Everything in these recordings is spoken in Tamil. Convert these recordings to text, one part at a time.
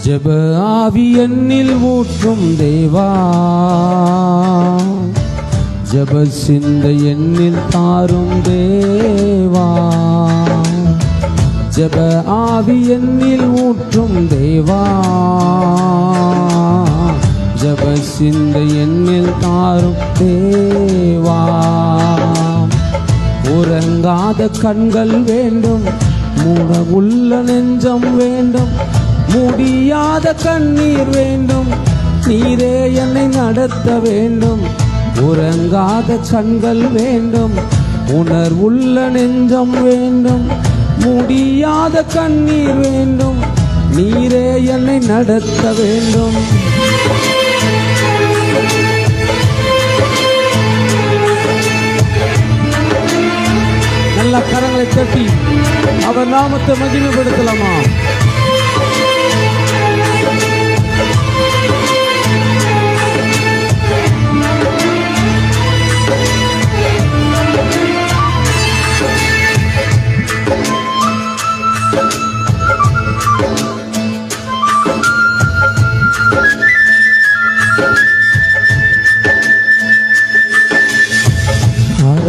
ஜெப ஆவி என்னில் ஊற்றும் தேவா, ஜெப சிந்தை என்னில் தாரும் தேவா. ஜெப ஆவி என்னில் ஊற்றும் தேவா, ஜெப சிந்தை என்னில் தாரும் தேவா. உறங்காத கண்கள் வேண்டும், மூட உள்ள நெஞ்சம் வேண்டும், முடியாத கண்ணீர் வேண்டும், நீரே என்னை நடத்த வேண்டும். உறங்காத கண்கள் வேண்டும், உணர்வுள்ள நெஞ்சம் வேண்டும், முடியாத கண்ணீர் வேண்டும், நீரே என்னை நடத்த வேண்டும். நல்ல கரங்களை தட்டி அவர் நாமத்தை மகிமைப்படுத்தலாமா?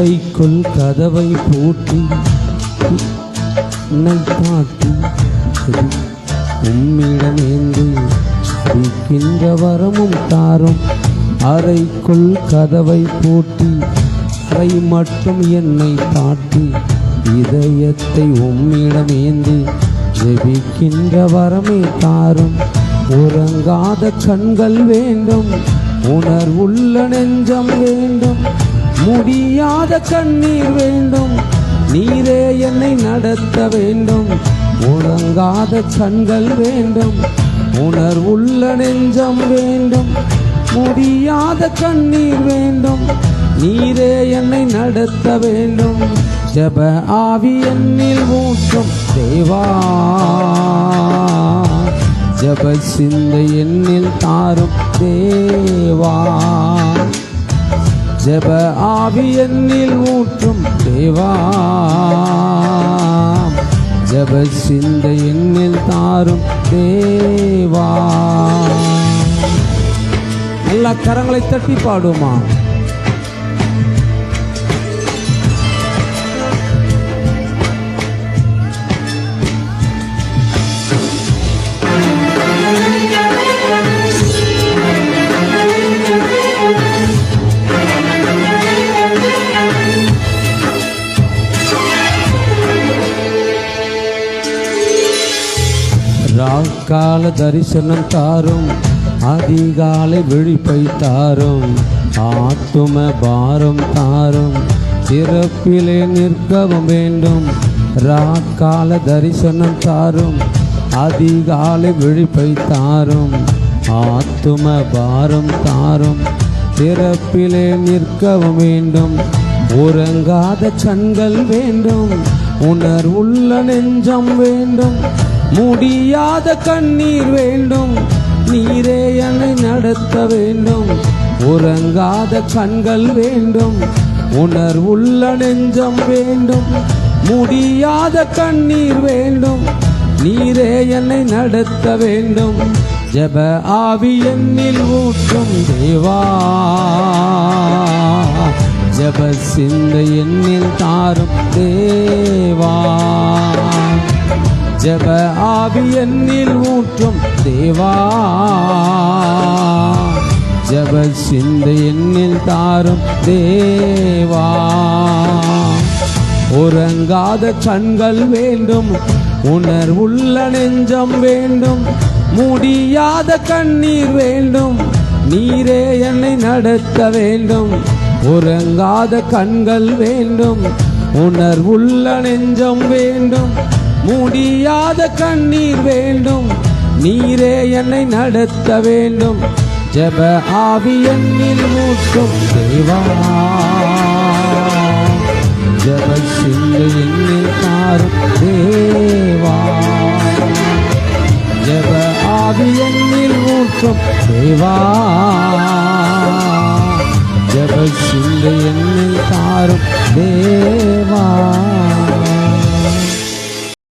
அறைக்குள் கதவை பூட்டி பாட்டி உம்மிடமேந்து இருக்கின்ற வரமும் தாரும். அறைக்குள் கதவை பூட்டி அறை மட்டும் என்னை தாட்டி, இதயத்தை உம்மிடமேந்து ஜெபிக்கின்ற வரமே தாரும். உறங்காத கண்கள் வேண்டும், உணர்வுள்ள நெஞ்சம் வேண்டும், முடியாத கண்ணீர் வேண்டும், நீரே என்னை நடத்த வேண்டும். உறங்காத கண்கள் வேண்டும், உணர்வுள்ள நெஞ்சம் வேண்டும், முடியாத கண்ணீர் வேண்டும், நீரே என்னை நடத்த வேண்டும். ஜெப ஆவி என்னில் ஊற்றும் தேவா, ஜெப சிந்தை என்னில் தாரும் தேவா. ஜெப ஆவி என்னில் ஊற்றும் தேவா, ஜெப சிந்தை என்னில் தாரும் தேவா. நல்ல கரங்களை தட்டி பாடுமா? ராக்கால தரிசனம் தாரும், அதிகாலை விழிப்பை தாரும், ஆத்தும பாரம் தாரும், சிறப்பிலே நிற்கவும் வேண்டும். ராக்கால தரிசனம் தாரும், அதிகாலை விழிப்பை தாரும், ஆத்தும பாரம் தாரும், சிறப்பிலே நிற்கவும் வேண்டும். உறங்காத கண்கள் வேண்டும், உணர்வுள்ள நெஞ்சம் வேண்டும், முடியாத கண்ணீர் வேண்டும், நீரே என்னை நடத்த வேண்டும். உறங்காத கண்கள் வேண்டும், உணர்வுள்ள நெஞ்சம் வேண்டும், முடியாத கண்ணீர் வேண்டும், நீரே என்னை நடத்த வேண்டும். ஜெப ஆவி என்னில் ஊற்றும் தேவா, ஜெப சிந்தை என்னில் தாரும் தேவா. ஜெப ஆவி என்னில் ஊற்றும் தேவா, ஜெப சிந்தை என்னில் தாரும் தேவா. உறங்காத கண்கள் வேண்டும், உணர்வுள்ள நெஞ்சம் வேண்டும், முடியாத கண்ணீர் வேண்டும், நீரே என்னை நடத்த வேண்டும். உறங்காத கண்கள் வேண்டும், உணர்வுள்ள நெஞ்சம் வேண்டும், முடியாத கண்ணீர் வேண்டும், நீரே என்னை நடத்த வேண்டும். ஜெப ஆவி என்னில் ஊற்றும் தேவா, ஜெப சிந்தை என்னில் தாரும் தேவா. ஜெப ஆவி என்னில் ஊற்றும் தேவா, ஜெப சிந்தை வந்து என்னை தாரும் தேவ